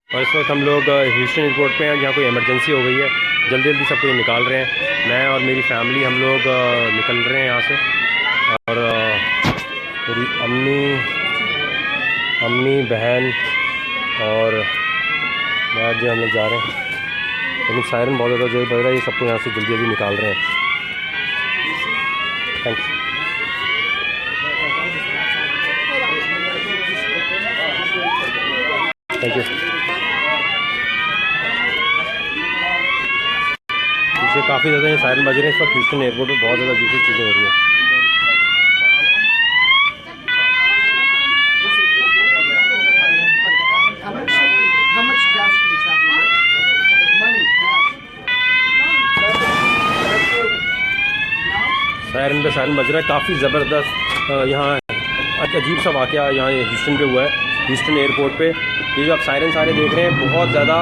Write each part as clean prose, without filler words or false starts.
और इस वक्त हम लोग ह्यूस्टन एयरपोर्ट पे हैं, जहाँ कोई इमरजेंसी हो गई है। जल्दी जल्दी सबको ये निकाल रहे हैं। मैं और मेरी फैमिली हम लोग निकल रहे हैं यहाँ से। और मेरी अम्मी बहन और डैड जो हम लोग जा रहे हैं। लेकिन सायरन बहुत ज़्यादा जो बज रहा है, ये सबको यहाँ से जल्दी जल्दी निकाल रहे हैं। थैंक्स। Thank you. पीछे काफ़ी ज़्यादा ये सायरन बज रहे हैं इस वक्त। ह्यूस्टन एयरपोर्ट पर बहुत ज़्यादा अजीब सी चीज़ें हो रही हैं। सायरन पे सायरन बज रहा है, काफ़ी ज़बरदस्त। यहाँ अजीब सा वाक़या यहाँ ह्यूस्टन पे हुआ है, ह्यूस्टन एयरपोर्ट पे। ये जो आप सायरन सारे देख रहे हैं, बहुत ज़्यादा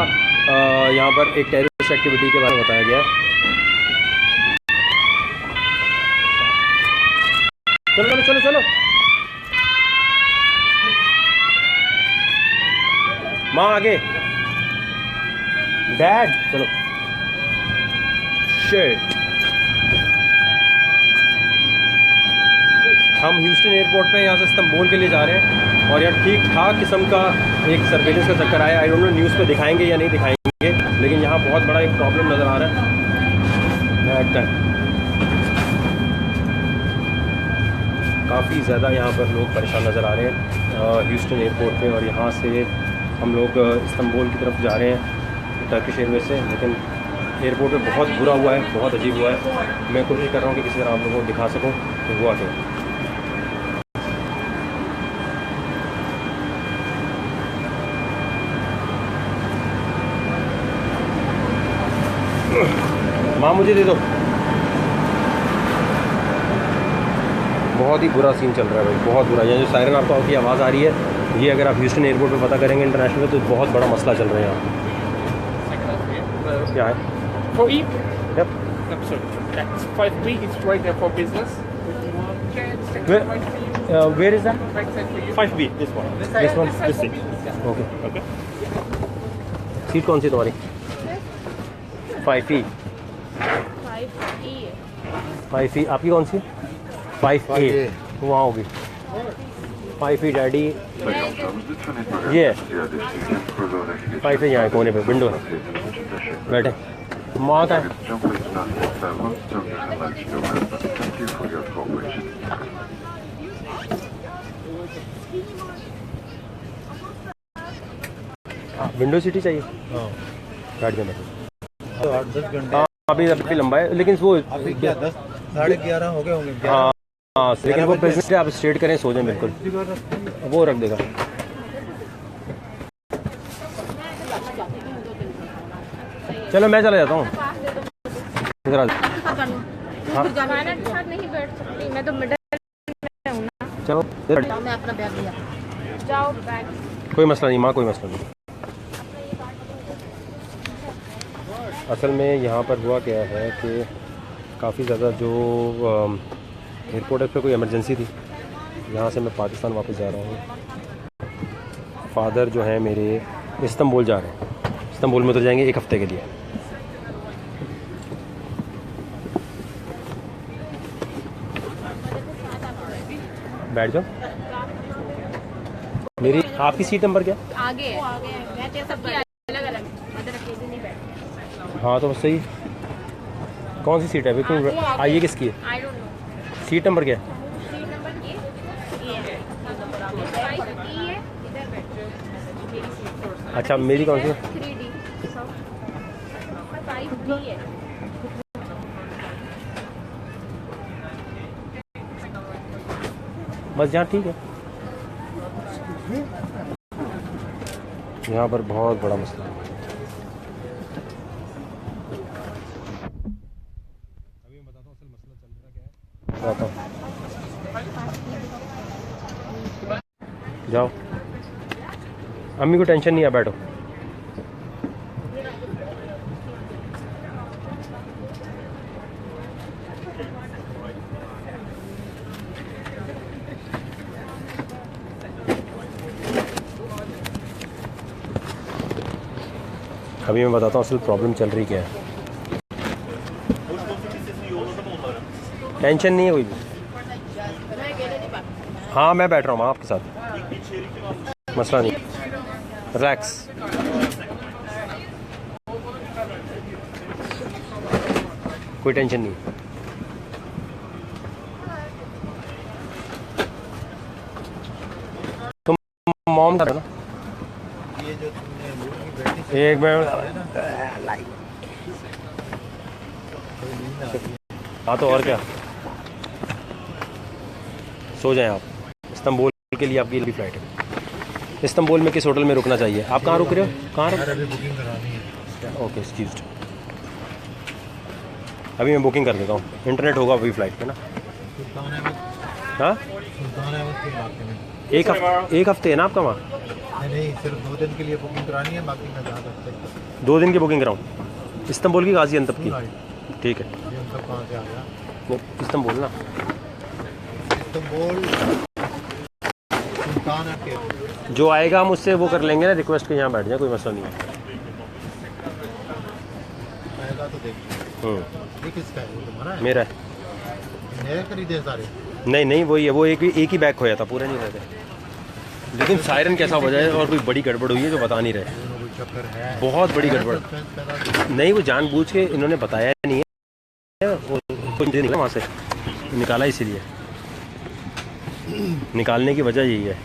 यहाँ पर एक टेररिस्ट एक्टिविटी के बारे में बताया गया है। चलो चलो चलो चलो, माँ आगे, डैड चलो। शिट, हम ह्यूस्टन एयरपोर्ट पे यहाँ से इस्तांबुल के लिए जा रहे हैं। और यहाँ ठीक ठाक किस्म का एक सर्वेलेंस का चक्कर आया। आई डोंट नो न्यूज़ पे दिखाएंगे या नहीं दिखाएंगे, लेकिन यहाँ बहुत बड़ा एक प्रॉब्लम नज़र आ रहा है। काफ़ी ज़्यादा यहाँ पर लोग परेशान नज़र आ रहे हैं ह्यूस्टन एयरपोर्ट पे। और यहाँ से हम लोग इस्तांबुल की तरफ जा रहे हैं टर्किश एयरवेज से। लेकिन एयरपोर्ट पे बहुत बुरा हुआ है, बहुत अजीब हुआ है। मैं कोशिश कर रहा हूँ कि किसी तरह आप लोगों को दिखा सकूँ तो हुआ क्या। माँ मुझे दे दो। बहुत ही बुरा सीन चल रहा है भाई, बहुत बुरा। यहाँ जो सायरन आपको की आवाज़ आ रही है, ये अगर आप ह्यूस्टन एयरपोर्ट पे पता करेंगे इंटरनेशनल, तो बहुत बड़ा मसला चल रहा है यहाँ। क्या है? For eat? Yep. That's 5B. It's right there for business. Where is that? Right side for you. 5B, this one. This one? This side. Okay. Okay. Seat कौन सी तुम्हारी? 5E। 5E आपकी कौन सी? 5A वहाँ होगी। 5E डैडी ये 5A यहाँ कोने पे विंडो है, बैठे। माँ का है। विंडो सीटी चाहिए? हाँ, बैठ जाना। 8-10 घंटे। हाँ अभी लंबा है, लेकिन वो अभी क्या 10-11:30 हो गए होंगे। हाँ हाँ, लेकिन वो प्रेजेंट आप स्ट्रेट करें, सो जाए बिल्कुल, वो रख देगा। चलो मैं चला जाता हूँ। नहीं बैठ सकती, मैं तो मिडिल में हूँ ना। चलो मैं अपना बैग लिया जाओ। बैग कोई मसला नहीं माँ, कोई मसला नहीं। असल में यहाँ पर हुआ क्या है कि काफ़ी ज़्यादा जो एयरपोर्ट है, पर कोई इमरजेंसी थी। यहाँ से मैं पाकिस्तान वापस जा रहा हूँ। फादर जो है मेरे इस्तांबुल जा रहे हैं, इस्तांबुल में उतर जाएंगे 1 हफ़्ते के लिए। बैठ जाओ। मेरी आपकी सीट नंबर क्या? आगे मैं तो सबकी अलग-अलग, मदर अकेले नहीं बैठ। हाँ तो सही। कौन सी सीट है अभी तुम? आइए किसकी है? I don't know. Seat number क्या है? सीट नंबर ये है। 5E है, इधर बैठ। अच्छा मेरी कौन सी है? 3D 5B है। बस यहाँ ठीक है। यहाँ पर बहुत बड़ा मसला है। अभी मैं बताता हूँ असल मसला चल रहा क्या है। जाओ, अम्मी को टेंशन नहीं है, बैठो। अभी मैं बताता हूँ असल प्रॉब्लम चल रही क्या है। टेंशन नहीं है कोई भी। हाँ मैं बैठ रहा हूँ आपके साथ, मसला नहीं, रिलैक्स। कोई टेंशन नहीं। तुम मॉम का ना ये जो तुमने मुर्गी बैठी एक मिनट। हाँ तो और क्या, सो जाएं आप। इस्तांबुल के लिए आपकी फ्लाइट है। इस्तांबुल में किस होटल में रुकना चाहिए? आप कहाँ रुक रहे हो? कहाँ रुक? अभी बुकिंग करानी है। Okay excused. अभी मैं बुकिंग कर देता हूँ, इंटरनेट होगा अभी फ़्लाइट पे ना। सुल्तान अहमद, हाँ सुल्तान अहमद के इलाके में। एक हफ्ते है ना आपका वहाँ? नहीं, सिर्फ 2 दिन के लिए बुकिंग करानी है, बाकी मैं जा सकता 2 दिन की बुकिंग कराऊँ? इस्तांबुल की गाज़ियाबाद की? हूँ। ठीक है, ये हम सब कहाँ से आ गया? वो इस्तांबुल ना। इस्तांबुल सुल्तान के जो आएगा हम उससे वो कर लेंगे ना रिक्वेस्ट के यहाँ बैठ जाए, कोई मसला नहीं है। आएगा तो देखिए। ये किसका है? वो तुम्हारा है? मेरा है। नए खरीदे सारे? नहीं नहीं वही है, वो एक ही बैग खोया था, पूरे नहीं रहते। लेकिन सायरन कैसा हो जाए और कोई बड़ी गड़बड़ हुई है जो बता नहीं रहे। कोई चक्कर है? बहुत बड़ी गड़बड़। नहीं वो जानबूझ के इन्होंने बताया नहीं है, वो नहीं वहाँ से निकाला इसीलिए। निकालने की वजह यही है।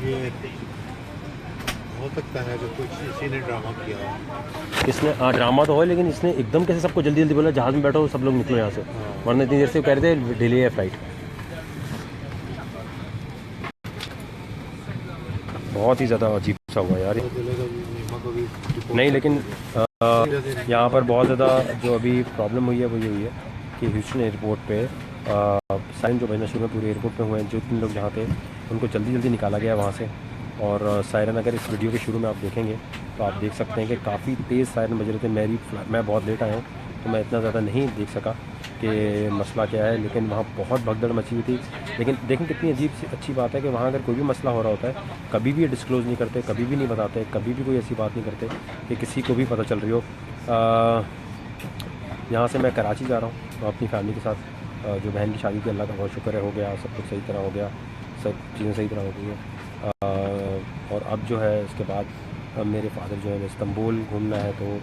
ये हो सकता है कि कुछ इसी ने ड्रामा किया हो। इसने ड्रामा तो हो, लेकिन इसने एकदम कैसे सबको जल्दी जल्दी बोला जहाज़ में बैठो सब लोग निकलो यहाँ से, वरना इतनी देर से कह रहे थे डिले है फ्लाइट। बहुत ही ज़्यादा अजीब सा हुआ यार। नहीं लेकिन यहाँ पर बहुत ज़्यादा जो अभी प्रॉब्लम हुई है वो ये हुई है कि ह्यूस्टन एयरपोर्ट पे साइन जो बजना शुरू में पूरे एयरपोर्ट पे हुए हैं, जो 3 लोग जहाँ थे उनको जल्दी जल्दी निकाला गया वहाँ से। और सायरन अगर इस वीडियो के शुरू में आप देखेंगे तो आप देख सकते हैं कि काफ़ी तेज़ सायरन बज रहे थे। मैं बहुत लेट आया हूँ तो मैं इतना ज़्यादा नहीं देख सका कि मसला क्या है, लेकिन वहाँ बहुत भगदड़ मची हुई थी। लेकिन देखें कितनी अजीब सी अच्छी बात है कि वहाँ अगर कोई भी मसला हो रहा होता है कभी भी ये डिस्क्लोज़ नहीं करते, कभी भी नहीं बताते, कभी भी कोई ऐसी बात नहीं करते कि किसी को भी पता चल रही हो। यहाँ से मैं कराची जा रहा हूँ अपनी फैमिली के साथ। जो बहन की शादी थी अल्लाह का बहुत शुक्र है हो गया, सब कुछ सही तरह हो गया, सब चीज़ें सही तरह हो गई हैं। और अब जो है इसके बाद मेरे फादर जो है इस्तांबुल घूमना है, तो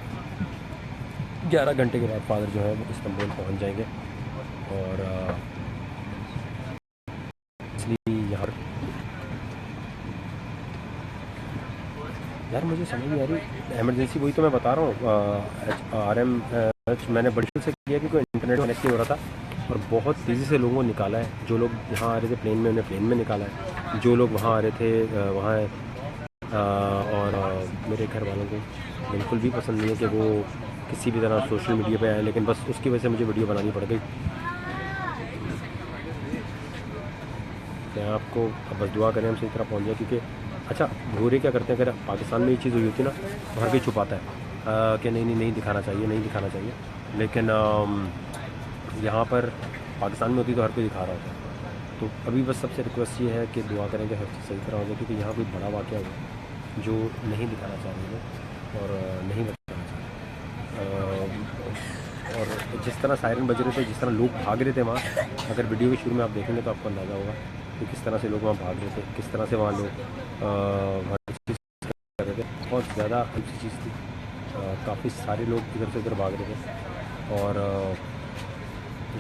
11 घंटे के बाद फादर जो है वो इस्तांबुल पहुंच जाएंगे। और इसलिए यहाँ यार मुझे समझ नहीं आ रही इमरजेंसी, वही तो मैं बता रहा हूँ। RM मैंने बड़ी से किया कि कोई इंटरनेट कनेक्ट नहीं हो रहा था और बहुत तेज़ी से लोगों को निकाला है। जो लोग यहाँ आ रहे थे प्लेन में, उन्हें प्लेन में निकाला है। जो लोग वहाँ आ रहे थे वहाँ है। और मेरे घर वालों को बिल्कुल भी पसंद नहीं है कि वो किसी भी तरह सोशल मीडिया पे आए, लेकिन बस उसकी वजह से मुझे वीडियो बनानी पड़ गई। मैं आपको अब बस दुआ करें हम सही तरह पहुँच जाए, क्योंकि अच्छा भूरे क्या करते हैं, अगर पाकिस्तान में ये चीज़ हुई होती ना तो हर कोई छुपाता है कि नहीं दिखाना चाहिए, नहीं दिखाना चाहिए। लेकिन यहाँ पर पाकिस्तान में होती तो हर कोई दिखा रहा होता है। तो अभी बस सबसे रिक्वेस्ट ये है कि दुआ करें कि हर चीज़ सही तरह हो जाए, क्योंकि यहाँ कोई बड़ा वाक़या हुआ जो नहीं दिखाना चाह रहे हैं और नहीं बताना चाह रहे। और जिस तरह सायरन बज रहे थे, जिस तरह लोग भाग रहे थे वहाँ, अगर वीडियो के शुरू में आप देखेंगे तो आपको अंदाज़ा होगा कि किस तरह से लोग वहाँ भाग रहे थे, किस तरह से वहाँ लोग हर चीज़ कर रहे थे। बहुत ज़्यादा अच्छी चीज़ थी। काफ़ी सारे लोग इधर से उधर भाग रहे थे। और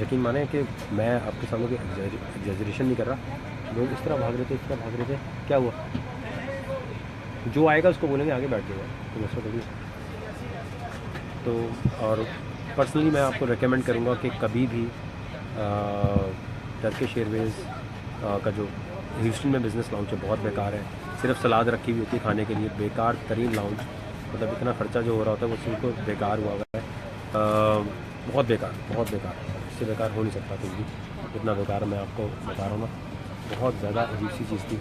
यकीन माने कि मैं आपके सामने कोई एग्जैजरेशन नहीं कर रहा, लोग इस तरह भाग रहे थे, इस तरह भाग रहे थे। क्या हुआ? जो आएगा उसको बोलेंगे आगे बैठ जाएगा, तो मसला कभी। तो और पर्सनली मैं आपको रेकमेंड करूँगा कि कभी भी टर्किश एयरवेज़ का जो ह्यूस्टन में बिज़नेस लाउंज है बहुत बेकार है। सिर्फ सलाद रखी हुई होती है खाने के लिए, बेकार तरीन लाउंज। मतलब इतना ख़र्चा जो हो रहा होता है वो सिर्फ बेकार हुआ है। बहुत बेकार, बहुत बेकार, इससे बेकार हो नहीं सकता कुछ भी। इतना बेकार मैं आपको बता रहा हूँ ना, बहुत ज़्यादा अजीब सी चीज़ थी।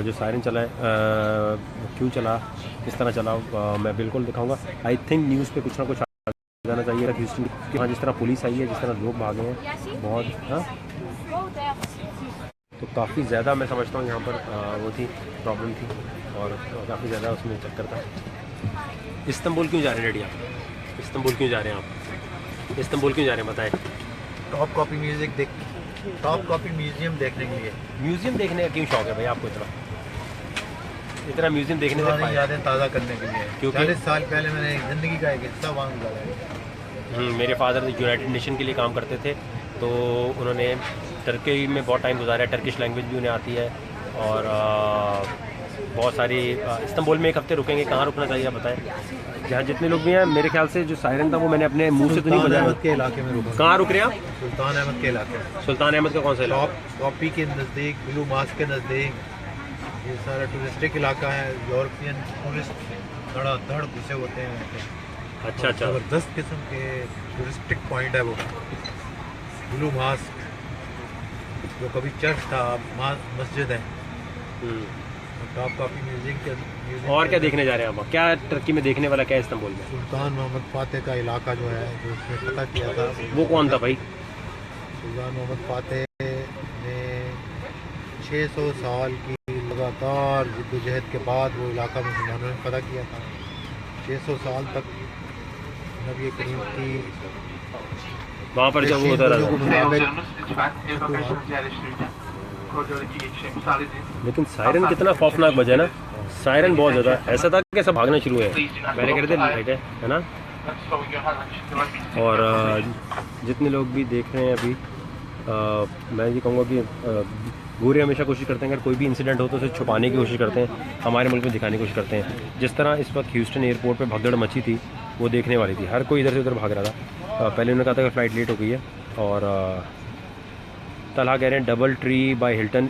जो सायरन चला है क्यों चला, किस तरह चला, मैं बिल्कुल दिखाऊंगा। आई थिंक न्यूज़ पे कुछ ना कुछ आ जाना चाहिए ह्यूस्टन कि हाँ जिस तरह पुलिस आई है, जिस तरह लोग भागे हैं बहुत। हाँ तो काफ़ी ज़्यादा मैं समझता हूँ यहाँ पर वो थी प्रॉब्लम थी और काफ़ी ज़्यादा उसमें चक्कर था। इस्तांबुल क्यों जा रहे हैं डैडी आप? इस्तांबुल क्यों जा रहे हैं आप? इस्तांबुल क्यों जा रहे हैं बताएं? टॉप कॉपी म्यूजियम देखने के लिए। म्यूज़ियम देखने का क्यों शौक है भाई आपको इतना म्यूज़ियम देखने से पुरानी फायदा? यादें ताज़ा करने के लिए। क्योंकि 40 साल पहले मैंने ज़िंदगी का एक हिस्सा वहाँ गुजारा है। मेरे फादर यूनाइटेड नेशन के लिए काम करते थे, तो उन्होंने टर्की में बहुत टाइम गुजारा है। टर्किश लैंग्वेज भी उन्हें आती है और बहुत सारी इस्तांबुल में एक हफ्ते रुकेंगे। कहाँ रुकना चाहिए आप बताएं? जहाँ जितने लोग भी हैं, मेरे ख्याल से जो सायरन था वो मैंने अपने मुंह से तो नहीं सुल्तान बजाया। अहमद के इलाके में रुका। कहाँ रुक रहे हैं आप? सुल्तान अहमद के इलाके में। सुल्तान अहमद का कौन सा इलाका? टॉप कॉपी के नज़दीक, ब्लू मास्क के नज़दीक। ये सारा टूरिस्टिक इलाका है। यूरोपियन टूरिस्ट धड़ घुसे होते हैं। अच्छा अच्छा। ज़बरदस्त किस्म के टूरिस्टिक पॉइंट है वो। ब्लू मास्क जो कभी चर्च था, मस्जिद है। टॉप कॉपी म्यूजियम और क्या देखने जा रहे हैं आप? क्या टर्की में देखने वाला क्या है इस्तांबुल में? सुल्तान मोहम्मद फातेह का इलाका जो है, जो उसने पता किया था। वो कौन था भाई? सुल्तान मोहम्मद फातेह ने 600 साल की लगातार जद्दोजहद के बाद वो इलाका मुसलमानों ने पता किया था। 600 साल तक नबी करीम की वहाँ पर जब वो होता रहा। लेकिन सायरन कितना खौफनाक बजा ना। सायरन बहुत ज़्यादा ऐसा था कि सब भागना शुरू है। पहले कहते थे लाइट है ना। और जितने लोग भी देख रहे हैं अभी, मैं ये कहूँगा कि गोरे हमेशा कोशिश करते हैं अगर कोई भी इंसिडेंट हो तो उसे छुपाने की कोशिश करते हैं, हमारे मुल्क में दिखाने की कोशिश करते हैं। जिस तरह इस वक्त ह्यूस्टन एयरपोर्ट पे भगदड़ मची थी, वो देखने वाली थी। हर कोई इधर से उधर भाग रहा था। पहले उन्होंने कहा था कि फ़्लाइट लेट हो गई है। और तलहा कह रहे हैं double tree by Hilton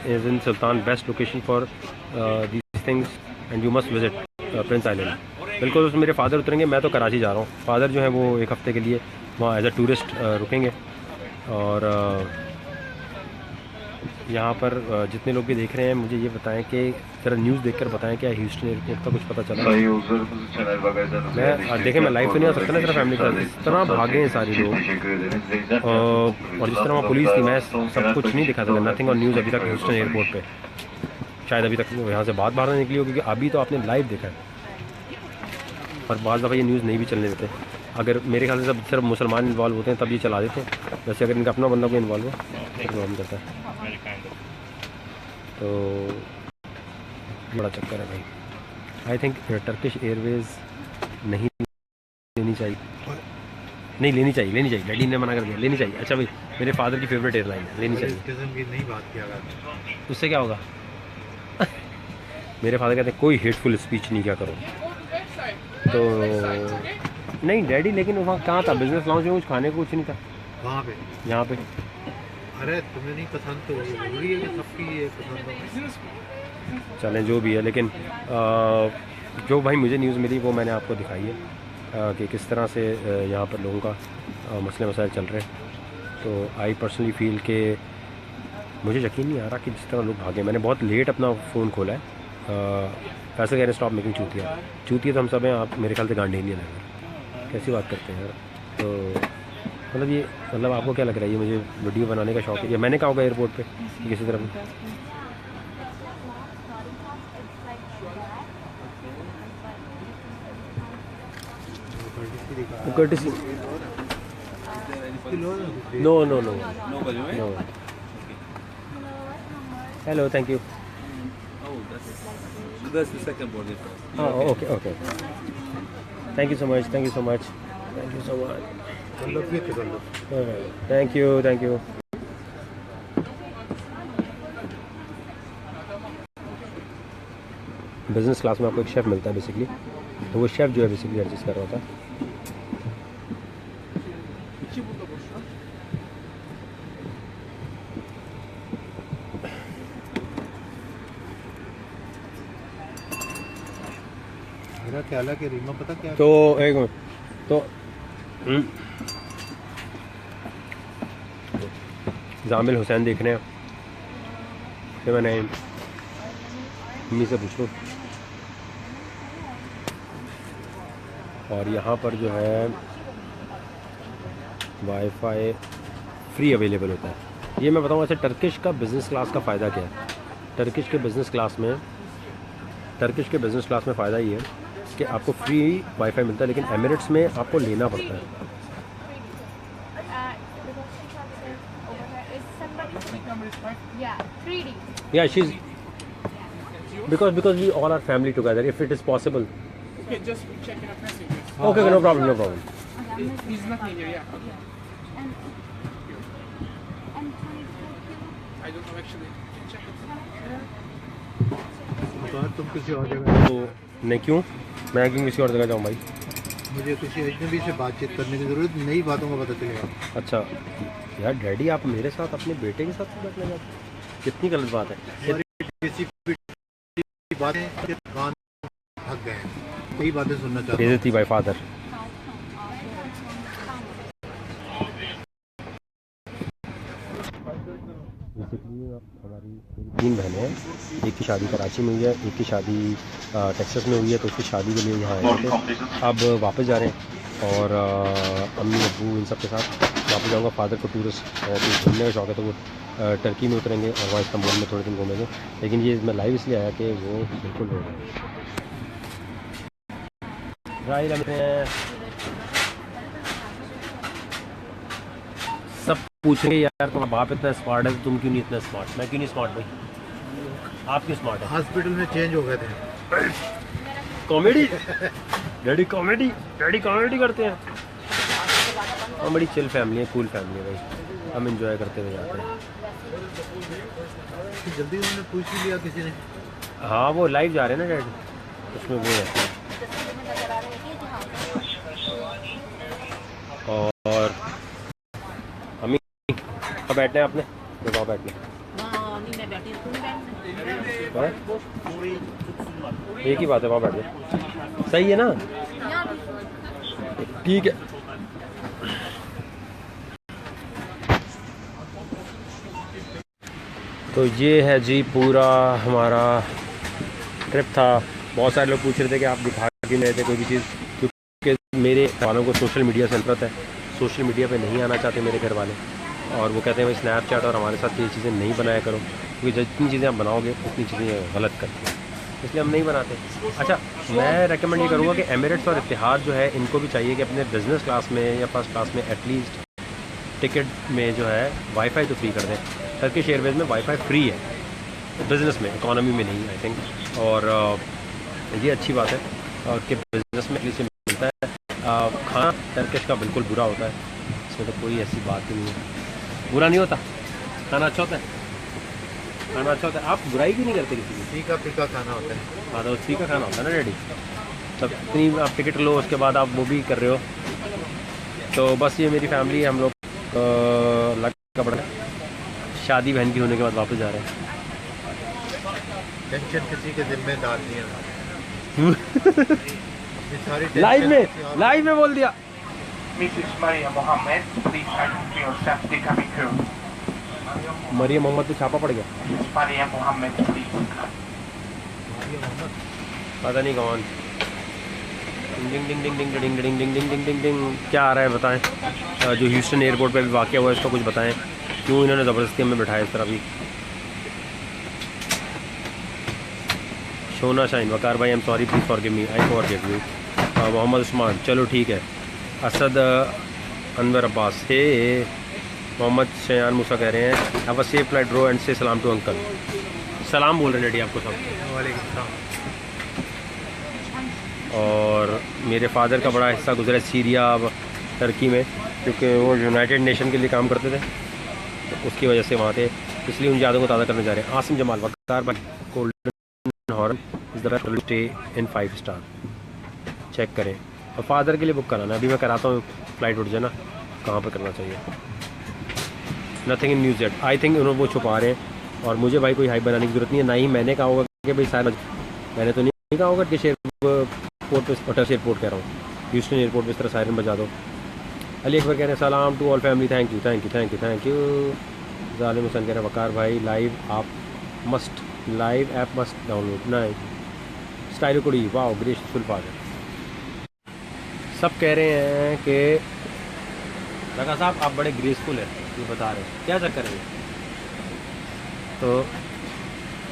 is in Sultan best location for these things and you must visit Prince island. बिल्कुल उसमें मेरे फादर उतरेंगे। मैं तो कराची जा रहा हूँ। फादर जो है वो एक हफ़्ते के लिए वहाँ एज अ टूरिस्ट रुकेंगे। और यहाँ पर जितने लोग भी देख रहे हैं, मुझे ये बताएं कि ज़रा न्यूज़ देखकर बताएं क्या ह्यूस्टन एयरपोर्ट का कुछ पता चला? मैं देखें, मैं लाइव तो नहीं आ सकता ना सिर्फ फैमिली का। जिस तरह भागे हैं सारे लोग और जिस तरह वहाँ पुलिस थी, मैं सब कुछ नहीं दिखा सकता। नथिंग और न्यूज़ अभी तक ह्यूस्टन एयरपोर्ट पे। शायद अभी तक यहाँ से बात बाहर निकली होगी, क्योंकि अभी तो आपने लाइव देखा है। और बाज़ दफ़ा ये न्यूज़ नहीं भी चलने देते। अगर मेरे ख्याल से सब सिर्फ मुसलमान इन्वॉल्व होते हैं तब ये चला देते हैं। वैसे अगर इनका अपना बंदा कोई इन्वॉल्व हो तो प्रॉब्लम करता है। तो बड़ा चक्कर है भाई। आई थिंक टर्किश एयरवेज़ नहीं लेनी चाहिए। नहीं लेनी चाहिए। डैडी ने मना कर दिया, लेनी चाहिए। अच्छा भाई, मेरे फादर की फेवरेट एयरलाइन है, लेनी चाहिए। की नहीं बात किया करते। उससे क्या होगा? मेरे फादर कहते हैं कोई हेटफुल स्पीच नहीं किया करो। तो नहीं डैडी, लेकिन वहाँ कहाँ था? बिजनेस लॉन्च में कुछ खाने को कुछ नहीं था वहाँ पे, यहाँ पे। अरे तुम्हें नहीं पसंद तो ये जरूरी है कि सबकी ये पसंद हो। चलें जो भी है, लेकिन जो भाई मुझे न्यूज़ मिली वो मैंने आपको दिखाई है कि किस तरह से यहाँ पर लोगों का मसले मसाइल चल रहे हैं। तो आई पर्सनली फील के मुझे यकीन नहीं आ रहा कि जिस तरह लोग भागे। मैंने बहुत लेट अपना फ़ोन खोला है। पैसे कह रहे स्टॉप मेकिंग चूतिया तो हम सब हैं। आप मेरे ख्याल से गांडी नहीं लगे, कैसी बात करते हैं यार। तो मतलब ये मतलब आपको क्या लग रहा है? ये मुझे वीडियो बनाने का शौक है या मैंने कहा होगा एयरपोर्ट पे किसी तरह? courtesy. No. Hello, thank you. That's the second boarding pass. Oh, okay. Thank you so much. Thank you. Business class में आपको एक शेफ़ मिलता है बेसिकली, तो वो शेफ़ जो है बेसिकली एडजस्ट कर रहा होता है। मेरा ख्याल है कि रीमा पता क्या, तो एक मिनट, तो जामिल हुसैन देख रहे हैं। फिर मैंने मम्मी से पूछ लूँ। और यहाँ पर जो है वाईफाई फ्री अवेलेबल होता है। ये मैं बताऊँ ऐसे टर्किश का बिज़नेस क्लास का फ़ायदा क्या है। टर्किश के बिज़नेस क्लास में फ़ायदा ये है कि आपको फ्री वाईफाई मिलता है, लेकिन एमिरेट्स में आपको लेना पड़ता है। Yeah, 3D. या she because we all are family together, if it is possible. Okay, just check in a messages. Okay, no problem, no problem. He's not here, yeah. Okay. And 24 I don't know actually. Check it. तो यार तुम किसी और जगह, तो नहीं, क्यों मैं क्यों किसी और जगह जाऊँ भाई? मुझे किसी अजनबी से बातचीत करने की ज़रूरत, नई बातों का पता चलेगा। अच्छा यार डैडी, आप मेरे साथ अपने बेटे के साथ बैठने जाते, कितनी गलत बात है। किसी भी बातें के कान थक गए हैं, कई बातें सुनना चाहते हैं। बेइज्जती बाय फादर। बेसिकली हमारी 3 बहनें हैं, एक की शादी कराची में हुई है, एक की शादी टेक्सास में हुई है, तो उसकी शादी के लिए यहाँ आए थे। अब वापस जा रहे हैं और अम्मी अब्बू इन सब के साथ वापस जाऊँगा। फादर को टूरिस्ट घूमने का शौक है, तो वो टर्की में उतरेंगे और वहाँ इस्तांबुल में थोड़े दिन घूमेंगे। लेकिन ये मैं लाइव इसलिए आया कि वो बिल्कुल रो रहे हैं। सब पूछेंगे यार तुम्हारा बाप इतना स्मार्ट है तो तुम क्यों नहीं इतना स्मार्ट? मैं क्यों नहीं स्मार्ट भाई? आप क्यों स्मार्ट है? हॉस्पिटल में चेंज हो गए थे। कॉमेडी डैडी कॉमेडी करते हैं। हम बड़ी चिल फैमिली है, कूल फैमिली है भाई, हम एंजॉय करते हुए जाते हैं। जल्दी उन्होंने पूछ ही लिया किसी ने। हाँ वो लाइव जा रहे हैं ना डैडी, उसमें वो रहता है। और अम्मी बैठने हैं आपने तो वहाँ बैठने एक ही बात है, वहाँ बैठ जाए। सही है ना? ठीक है। तो ये है जी पूरा हमारा ट्रिप था। बहुत सारे लोग पूछ रहे थे कि आप दिखा क्यों नहीं रहे थे कोई भी चीज़, क्योंकि मेरे वालों को सोशल मीडिया से नफरत है, सोशल मीडिया पे नहीं आना चाहते मेरे घर वाले, और वो कहते हैं भाई स्नैपचैट और हमारे साथ ये चीज़ें नहीं बनाया करो, क्योंकि जितनी चीज़ें आप बनाओगे उतनी चीज़ें गलत करती हैं, इसलिए हम नहीं बनाते। अच्छा, मैं रेकमेंड ये करूँगा कि एमिरेट्स और इतिहाद जो है इनको भी चाहिए कि अपने बिज़नेस क्लास में या फर्स्ट क्लास में एटलीस्ट टिकट में जो है वाईफाई तो फ्री कर दें। टर्किश एयरवेज़ में वाईफाई फ्री है, बिज़नेस में, इकॉनमी में नहीं आई थिंक। और ये अच्छी बात है कि बिज़नेस में एटलीस्ट मिलता है। खाना टर्किश का बिल्कुल बुरा होता है, इसमें तो कोई ऐसी बात ही नहीं है। बुरा नहीं होता, खाना अच्छा होता है, खाना अच्छा होता है। आप बुराई क्यों नहीं करते किसी की? फीका फीका खाना होता है। हाँ तो फीका खाना होता है ना डैडी। तब इतनी आप टिकट लो, उसके बाद आप वो भी कर रहे हो। तो बस ये मेरी फैमिली है, हम लोग लग का बड़ा शादी बहन की होने के बाद वापस जा रहे हैं। टेंशन किसी के जिम्मे डाल दिया। लाइव में बोल दिया। Mrs. Maria Mohammed, please identify yourself, the cabin crew. Maryam Mohammad पे छापा पड़ गया, Miss Maria Mohammed, please. पता नहीं कौन। डिंग डिंग डिंग डिंग डिंग डिंग डिंग डिंग डिंग डिंग डिंग क्या आ रहा है बताएं। जो ह्यूस्टन एयरपोर्ट पे भी वाक़या हुआ है इसको कुछ बताएं, क्यों इन्होंने ज़बरदस्ती हमें बिठाया इस तरह भी। शोना शाइन, वकार भाई I am sorry, please forgive me, I forgive you. Mohammad Usman, चलो ठीक है। असद अनवर अब्बास, हे मोहम्मद शयान मूसा कह रहे हैं have a safe flight bro and से सलाम टू अंकल। सलाम बोल रहे हैं डैडी आपको सब। और मेरे फादर का बड़ा हिस्सा गुजरा सीरिया टर्की में, क्योंकि वो यूनाइटेड नेशन के लिए काम करते थे, तो उसकी वजह से वहाँ थे, इसलिए उन यादों को ताज़ा करने जा रहे हैं। आसिम जमाल, वकार भाई, Golden Horn is the best stay in 5 star, check करें। और फादर के लिए बुक कराना, अभी मैं कराता हूँ, फ़्लाइट उठ जाए ना, कहाँ पर करना चाहिए। Nothing in news jet, I think उन्होंने वो छुपा रहे हैं, और मुझे भाई कोई हाइप बनाने की ज़रूरत नहीं है, ना ही मैंने कहा होगा कि भाई सारे, मैंने तो नहीं कहा होगा कि एयरपोर्ट पर, टर्की एयरपोर्ट कह रहा हूँ, ह्यूस्टन एयरपोर्ट पर इस तरह सायरन बजा दो। अली अकबर कह रहे हैं सलाम to all family, thank you thank you thank you thank you. Zalim Hussain कह रहे हैं वकार भाई live app must download, nice. Style कुड़ी, वाओ ग्रेसफुल फादर। सब कह रहे हैं कि लगा साहब आप बड़े ग्रेसफुल हैं, ये बता रहे हैं, क्या चक्कर है? तो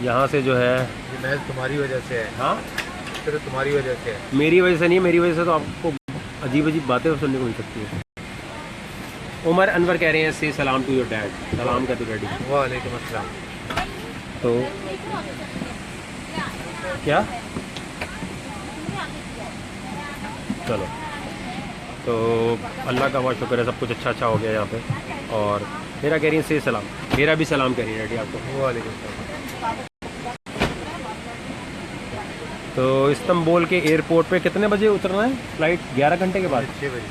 यहाँ से जो है ये महज तुम्हारी वजह से है। हाँ सिर्फ तुम्हारी वजह से है। मेरी वजह से नहीं है, मेरी वजह से तो आपको अजीब अजीब बातें सुनने को मिल सकती है। उमर अनवर कह रहे हैं से सलाम टू योर डैड, सलाम कर दो डैडी। वालेकुम अस्सलाम। तो क्या चलो, तो अल्लाह का बहुत शुक्र है, सब कुछ अच्छा हो गया यहाँ पे। और मेरा कह रही है से सलाम, मेरा भी सलाम कह रही है डैडी आपको। वालेकुम अस्सलाम। तो इस्तांबुल के एयरपोर्ट पे कितने बजे उतरना है फ्लाइट? 11 घंटे के बाद। 6 बजे।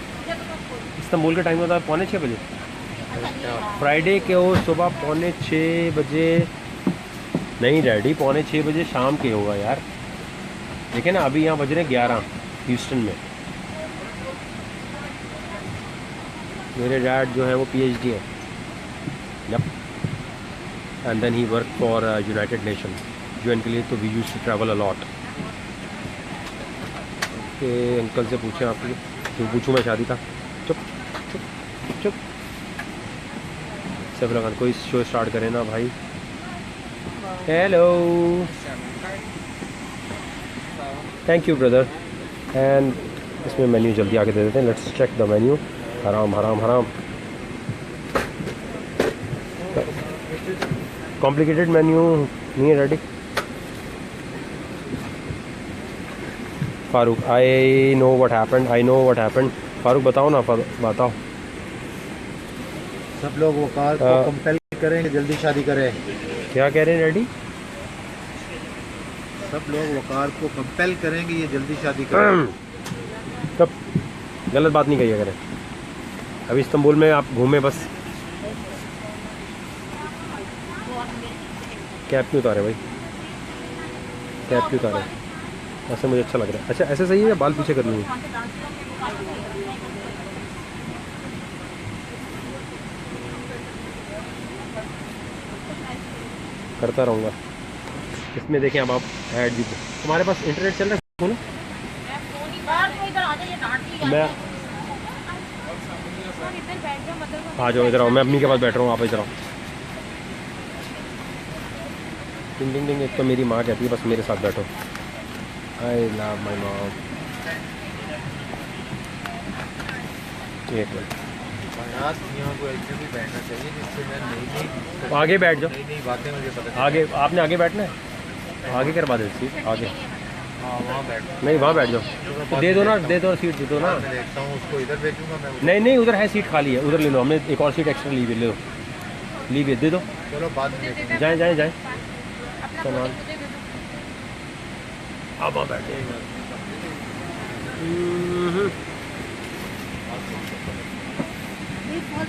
इस्तांबुल का टाइम होता है 5:45 बजे। अच्छा। फ्राइडे के वो सुबह 5:45 बजे नहीं डैडी, 5:45 बजे शाम के होगा यार। देखिए ना, अभी यहाँ बज रहे 11 ह्यूस्टन में। मेरे डैड जो है वो PhD है, and then he work for United Nation, UN के लिए। तो we use to travel a lot. के अंकल से पूछें आपके, क्यों पूछूँ मैं शादी का? चुप चुप चुप। सब लोग कोई शो स्टार्ट करें ना भाई। Hello, thank you brother. And इसमें मेन्यू जल्दी आके दे देते हैं। Let's check the menu. हराम हराम हराम, कॉम्प्लिकेटेड मेन्यू नहीं है daddy. Farooq, I know what happened, I know what happened. Farooq बताओ ना, बताओ। सब लोग वकार को कंपेल करेंगे जल्दी शादी करें। क्या कह रहे हैं डैडी? सब लोग वकार को कंपेल करेंगे ये जल्दी शादी करें। तब गलत बात नहीं कही करें। अभी इस्तांबुल में आप घूमे बस। कैप क्यों उतारे भाई? कैप क्यों उतारे? ऐसे मुझे अच्छा लग रहा है। अच्छा ऐसे सही है या बाल पीछे कर लूँगी? करता रहूँगा। इसमें देखें अब आप ऐड भी, हमारे पास इंटरनेट चल रहा है। बोलो मैं आ जाओ, इधर आओ, मैं अम्मी के पास बैठ रहा हूँ, आप इधर आओ। डिंग डिंग डिंग। एक तो मेरी माँ कहती है बस मेरे साथ बैठो। I love my mom. एक मिनट, यहाँ को ऐसे भी बैठना चाहिए जिससे मैं नई आगे बैठ जाओ। नई बातें मुझे पता आगे आपने आगे बैठना है, आगे करवा दे सीट आगे। हाँ वहाँ बैठ। नहीं वहाँ बैठ जाओ, तो दे दो ना, दे दो सीट, दे दो ना। मैं देखता हूँ उसको इधर भेजूँगा मैं। नहीं नहीं, उधर है सीट खाली है, उधर ले लो। हमने एक और सीट एक्स्ट्रा ली हुई, ले लो, ली हुई, दे दो। चलो बाद में देखेंगे। जाए जाए जाए, सामान आप वहाँ बैठे।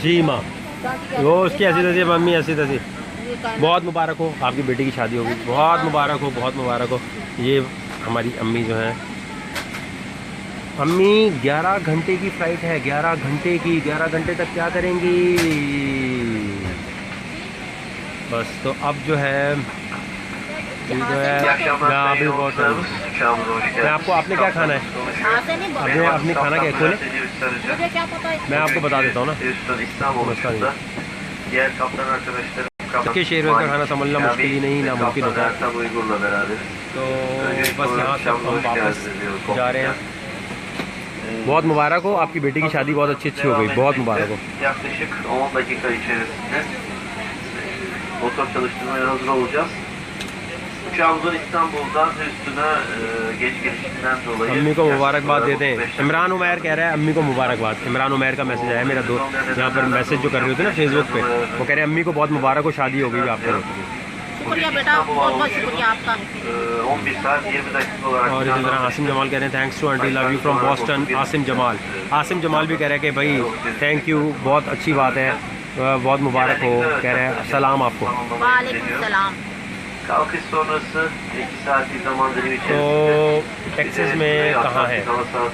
जी माँ, वो उसकी ऐसी तैसी, मम्मी ऐसी तैसी। बहुत मुबारक हो, आपकी बेटी की शादी होगी। बहुत मुबारक हो, बहुत मुबारक हो। ये हमारी अम्मी जो हैं, अम्मी 11 घंटे की फ़्लाइट है, 11 घंटे की। 11 घंटे तक क्या करेंगी? बस तो अब जो है मैं अभी बहुत मैं आपको, आपने क्या खाना है? आपने आपने खाना क्या खोले? मुझे क्या पता है? मैं आपको बता देता हूँ ना। के शेरवे का खाना समझना मुश्किल ही नहीं, नामुमकिन होता है। तो बस यहाँ से हम वापस जा रहे हैं। बहुत मुबारक हो, आपकी बेटी की शादी बहुत अच्छी हो गई। बहुत मुबारक हो। Motor çalıştırmaya hazır olacağız. Uçağımızın İstanbul'dan üstüne geç gelişinden dolayı... अम्मी को मुबारकबाद देते हैं। इमरान उमैर कह रहा है अम्मी को मुबारकबाद। इमरान उमैर का मैसेज आया, मेरा दोस्त यहाँ पर मैसेज जो कर रहे होते ना फेसबुक पे, वो कह रहे हैं अम्मी को बहुत मुबारक हो, शादी हो गई आपको। शुक्रिया बेटा, बहुत बहुत शुक्रिया आपका। 11 saat 20 dakika olarak... और इसी तरह आसिम जमाल कह रहे हैं thanks to aunty, love you from Boston. Asim Jamal, Asim Jamal भी कह रहे हैं कि भाई थैंक यू, बहुत अच्छी बात है, बहुत मुबारक हो। कह रहे हैं सलाम आपको। वालेकुम सलाम। Kalkış sonrası 2 saat bir zaman dilimi तो içerisinde... टेक्सास में कहाँ है?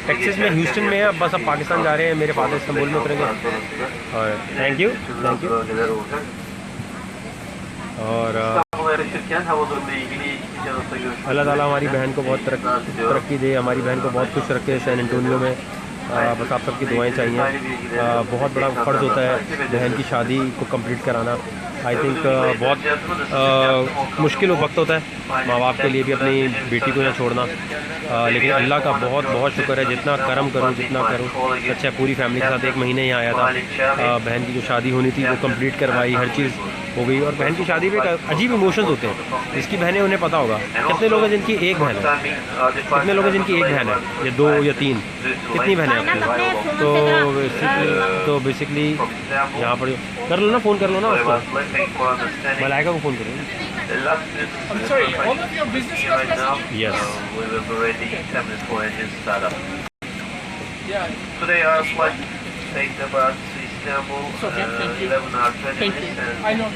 टेक्सास में, ह्यूस्टन में है। अब बस अब पाकिस्तान जा रहे हैं, मेरे फादर इस्तांबुल में उतरेंगे। और thank you, thank you. Bölgeler olacak. और İstanbul'a yarışırken hava durumu ilgili iki janusla görüşmek अल्लाह ताला हमारी üzere. बहन को बहुत तरक्की दे, हमारी बहन को बहुत खुश रखे सैन एंटोनियो में। बस आप सबकी दुआएं चाहिए। बहुत बड़ा फ़र्ज़ होता है बहन की शादी को कंप्लीट कराना। आई थिंक बहुत मुश्किल वक्त होता है माँ बाप के लिए भी अपनी बेटी को यहाँ छोड़ना, लेकिन अल्लाह का बहुत बहुत शुक्र है, जितना कर्म करूँ जितना करूँ। अच्छा, पूरी फैमिली के साथ 1 महीने यहाँ आया था। बहन की जो शादी होनी थी वो कंप्लीट करवाई, हर चीज़ हो गई। और बहन की शादी में अजीब इमोशंस होते हैं। जिसकी बहनें उन्हें पता होगा। कितने लोग हैं जिनकी एक बहन है, कितने लोग हैं जिनकी एक बहन है, या 2 या 3, कितनी बहनें हैं आपकी? तो बेसिकली यहाँ पर कर लो ना, फ़ोन कर लो ना उसको, मलाइका को फ़ोन करो। I'm sorry, all of your business class passengers? Yes. We will be ready 10 minutes for engine startup. Yeah. Today our flight takes about to Istanbul, It's okay, thank you. 11 hours 20 Thank minutes, you. and I know.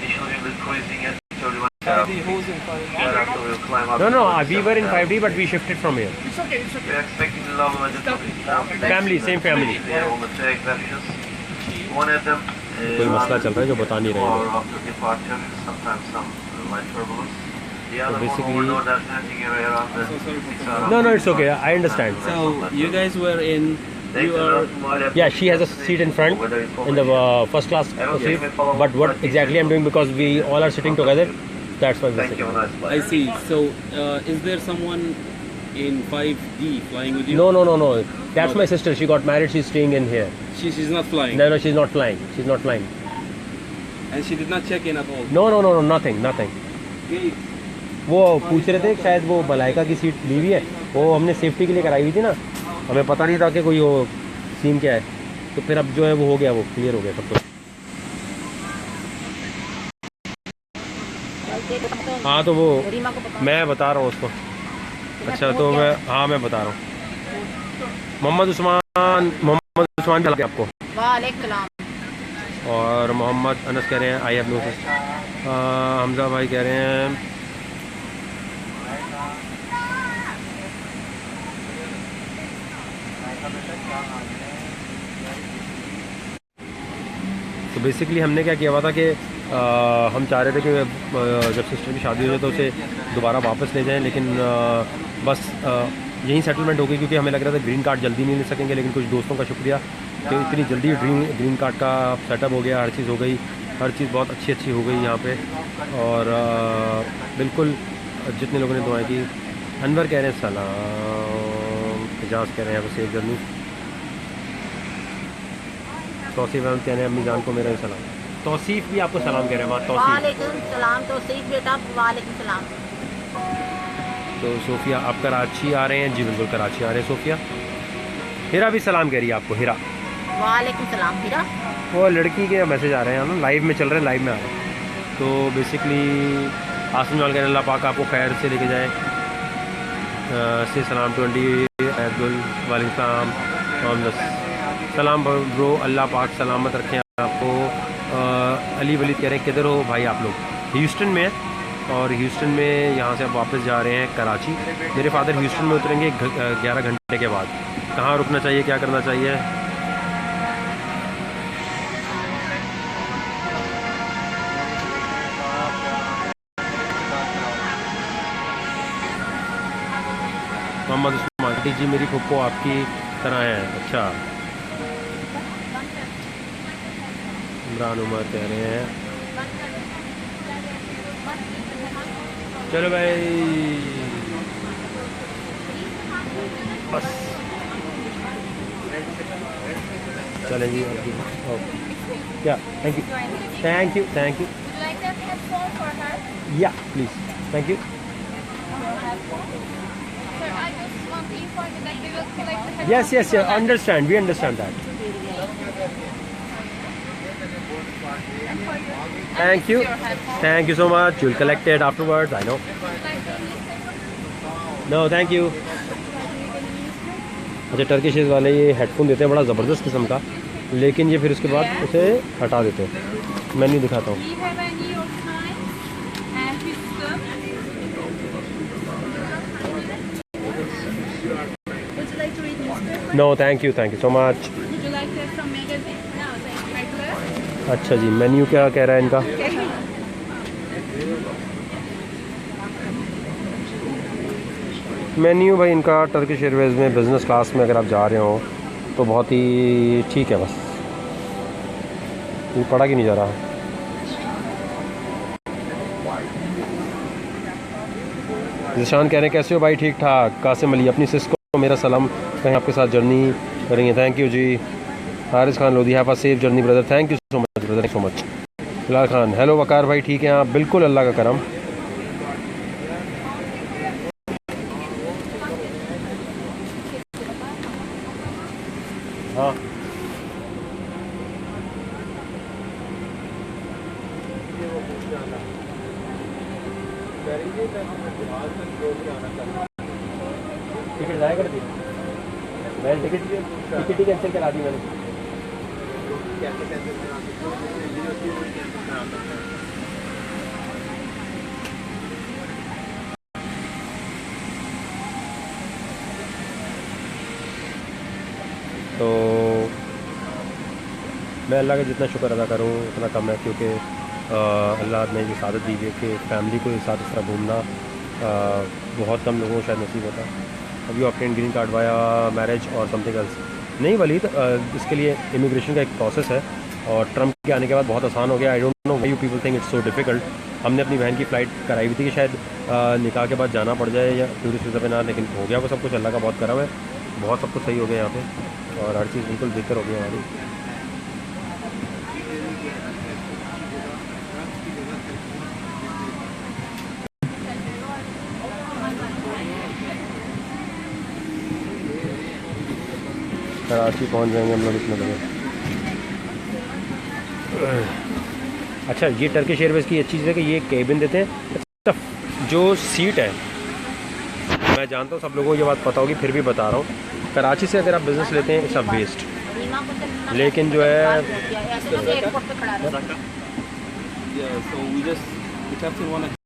initially we will be cruising at 31 The hose in front. Thereafter we will climb up. No, to we were in 7. 5D, but we shifted from here. It's okay, it's We okay. are expecting the level of the Family, same family. They are on the 2 exceptions. One of them कोई मसला चल रहा है जो बता नहीं रहे हैं। or after departure, sometimes some light turbulence. The other basically- one over north Atlantic area around the 6 hours. No, it's okay. I understand. So you guys were in, you are, Yeah, she has a seat in front in the first class seat. But what exactly I'm doing, because we all are sitting together, that's why we're Thank you, sitting. nice flight. I see. So is there someone in 5D flying with you? No. That's my sister. She got married. She's staying in here. She's not flying. No, she's not flying. She's not flying. And she did not check in at all. No, nothing. वो पूछ रहे थे शायद वो मलाइका की seat ली हुई है, वो हमने सेफ्टी के लिए कराई हुई थी ना, हमें पता नहीं था कि कोई वो सीन क्या है, तो फिर अब जो है वो हो गया, वो क्लियर हो गया सब कुछ। हाँ तो वो रीमा को पता मैं बता रहा हूँ उसको। अच्छा तो मैं बता रहा हूँ। मोहम्मद उस्मान भी लगे आपको, वालेकुम सलाम। और मोहम्मद अनस कह रहे हैं I have no sister. Hamza भाई कह रहे हैं तो बेसिकली हमने क्या किया हुआ था कि हम चाह रहे थे कि जब सिस्टर की शादी हो जाए तो उसे दोबारा वापस ले जाएं, लेकिन बस यहीं सेटलमेंट हो गई, क्योंकि हमें लग रहा था ग्रीन कार्ड जल्दी नहीं ले सकेंगे। लेकिन कुछ दोस्तों का शुक्रिया कि इतनी जल्दी ग्रीन कार्ड का सेटअप हो गया, हर चीज़ हो गई, हर चीज़ बहुत अच्छी हो गई यहाँ पे। और बिल्कुल जितने लोगों ने दुआएं की। अनवर कह रहे हैं सलाम, एजाज कह रहे हैं यहाँ पर सेफ जर्नी। तौसीफ अहमद कह रहे हैं अम्मी जान को मेरा ही सलाम। तौसीफ भी आपको सलाम कह रहे हैं वहाँ। तौसीफ वालेकुम सलाम। तौसीफ बेटा वालेकुम सलाम। तो सोफिया आप कराची आ रहे हैं? जी बिल्कुल कराची आ रहे हैं सोफिया। हिरा भी सलाम कह रही है आपको। हिरा वालेकुम सलाम। हीरा वो लड़की के मैसेज आ रहे हैं ना, लाइव में चल रहे हैं, लाइव में आ रहे हैं। तो बेसिकली आसम वाल कह रहे हैं अल्लाह पाक आपको खैर से लेके जाए। से सलाम 20 अब्दुल वालेकुम सलाम ब्रो, अल्लाह पाक सलामत रखें आपको। अली वलीद कह रहे हैं किधर हो भाई आप लोग? ह्यूस्टन में है, और ह्यूस्टन में यहाँ से आप वापस जा रहे हैं कराची। मेरे फादर ह्यूस्टन में उतरेंगे 11 घंटे के बाद। कहाँ रुकना चाहिए, क्या करना चाहिए? मोहम्मद उस्मान जी मेरी फुप्पो आपकी तरह है। अच्छा इमरान उमर कह रहे हैं चलो भाई बस चलें जी। क्या थैंक यू या please thank you. Yes, understand. We understand that. Thank you so much. You'll collect it afterwards. I know. No, thank you. अच्छा टर्किश वाले ये हेडफोन देते हैं बड़ा ज़बरदस्त किस्म का, लेकिन ये फिर उसके बाद उसे हटा देते हैं। मेन्यू दिखाता हूँ। No, thank you so much. Would you like to have some magazine? No, thank you. Regular? अच्छा जी मेन्यू क्या कह रहा है इनका? मेन्यू भाई इनका टर्किश एयरवेज़ में बिज़नेस क्लास में अगर आप जा रहे हो तो बहुत ही ठीक है, बस ये पढ़ा कि नहीं जा रहा। जिशान कह रहे हैं कैसे हो भाई, ठीक ठाक। कासिम अली, अपनी सिस को मेरा सलाम कहीं, आपके साथ जर्नी करेंगे। Thank you ji. Haris Khan Lodhi, have a safe journey brother. Thank you so much brother, so much. Bilal Khan, hello Waqar भाई, ठीक है आप? बिल्कुल, अल्लाह का करम। हाँ टिकट जाया कर दी मैंने, टिकट ही कैंसिल करा दी मैंने। तो मैं अल्लाह का जितना शुक्र अदा करूँ उतना कम है, क्योंकि अल्लाह ने ये सादत दी है कि फैमिली को साथ इस तरह घूमना बहुत कम लोगों को शायद नसीब होता है। अभी obtain green card via marriage और समथिंग एल्स नहीं वली, तो इसके लिए इमिग्रेशन का एक प्रोसेस है और ट्रम्प के आने के बाद बहुत आसान हो गया। I don't know why you people think it's so difficult. हमने अपनी बहन की फ़्लाइट कराई हुई थी कि शायद निकाह के बाद जाना पड़ जाए या टूरिस्ट वीज़ा पे ना, लेकिन हो गया वो सब कुछ, अल्लाह का बहुत करम है, बहुत सब कुछ सही हो गया यहाँ पे और हर चीज़ बिल्कुल बेहतर हो गई हमारी। कराची पहुँच जाएंगे हम लोग इतने बजे। अच्छा, ये टर्किश एयरवेज़ की अच्छी चीज़ है कि ये केबिन देते हैं। जो सीट है, मैं जानता हूँ सब लोगों को ये बात पता होगी, फिर भी बता रहा हूँ। कराची से अगर आप बिज़नेस लेते हैं इट्स अ वेस्ट, लेकिन जो है एयरपोर्ट पे खड़ा रहा। Yeah, so we just the captain wanna